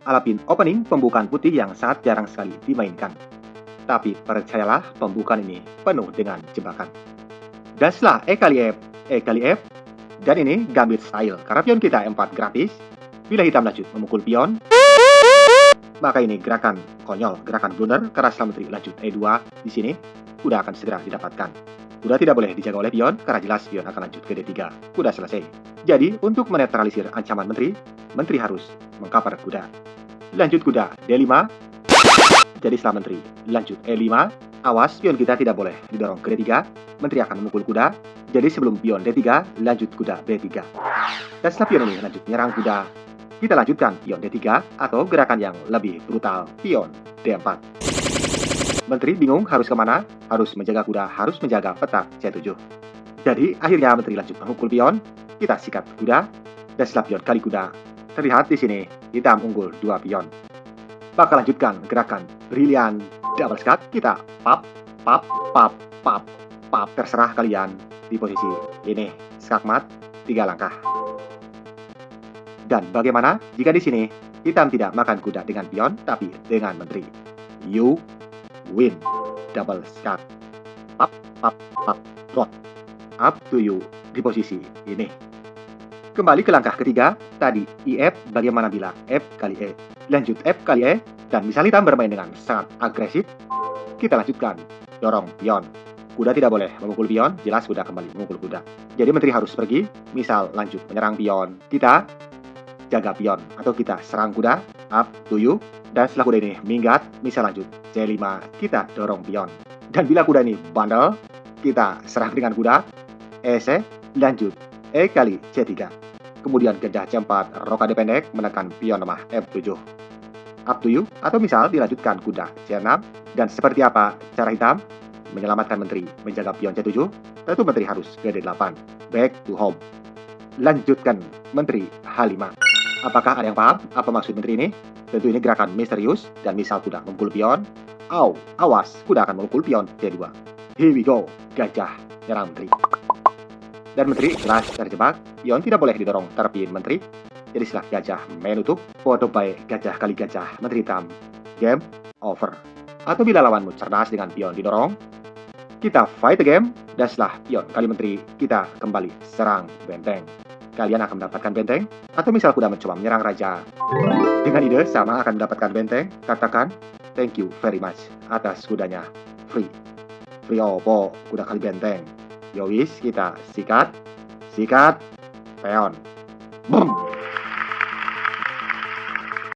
Alapin opening pembukaan putih yang sangat jarang sekali dimainkan. Tapi percayalah, pembukaan ini penuh dengan jebakan. Dan setelah E kali F, dan ini gambit style. Karena pion kita E4 gratis, bila hitam lanjut memukul pion, maka ini gerakan konyol, gerakan blunder, karena setelah menteri lanjut E2 di sini, kuda akan segera didapatkan. Kuda tidak boleh dijaga oleh pion, karena jelas pion akan lanjut ke D3. Kuda selesai. Jadi, untuk menetralisir ancaman menteri harus mengcover kuda. Lanjut kuda D5. Jadi setelah menteri lanjut E5, awas pion kita tidak boleh didorong ke D3, menteri akan memukul kuda. Jadi sebelum pion D3, lanjut kuda B3. Dan setelah pion ini lanjut menyerang kuda, kita lanjutkan pion D3 atau gerakan yang lebih brutal, pion D4. Menteri bingung harus kemana, harus menjaga kuda, harus menjaga petak C7. Jadi akhirnya menteri lanjut memukul pion, kita sikat kuda, dan setelah pion kali kuda, terlihat di sini hitam unggul 2 pion. Bakal lanjutkan gerakan brilian double skat, kita pap, pap, pap, pap, pap, terserah kalian di posisi ini, skakmat 3 langkah. Dan bagaimana jika di sini hitam tidak makan kuda dengan pion, tapi dengan menteri? You win double skat, pap, pap, pap, rot, up to you di posisi ini. Kembali ke langkah ketiga, tadi IF bagaimana bila F kali E, lanjut F kali E, dan misal hitam bermain dengan sangat agresif, kita lanjutkan, dorong pion. Kuda tidak boleh memukul pion, jelas kuda kembali memukul kuda. Jadi menteri harus pergi, misal lanjut menyerang pion, kita jaga pion, atau kita serang kuda, up to you, dan setelah kuda ini minggat, misal lanjut C5, kita dorong pion. Dan bila kuda ini bandel, kita serang dengan kuda, EC, lanjut E kali C3. Kemudian gajah C4, rokade pendek, menekan pion lemah F7. Up to you, atau misal dilanjutkan kuda C6, dan seperti apa cara hitam menyelamatkan menteri menjaga pion C7, tentu menteri harus ke D8, back to home. Lanjutkan menteri H5. Apakah ada yang paham apa maksud menteri ini? Tentu ini gerakan misterius, dan misal kuda memukul pion, awas, kuda akan memukul pion C2. Here we go, gajah nyerang menteri. Dan menteri jelas terjebak, pion tidak boleh didorong terpin menteri. Jadi setelah gajah menutup, foto baik gajah kali gajah menteri hitam, game over. Atau bila lawanmu cerdas dengan pion didorong, kita fight the game, dan setelah pion kali menteri, kita kembali serang benteng. Kalian akan mendapatkan benteng, atau misal kuda mencoba menyerang raja dengan ide sama akan mendapatkan benteng, katakan thank you very much atas kudanya, free opo kuda kali benteng. Yowis, kita sikat, peon, boom.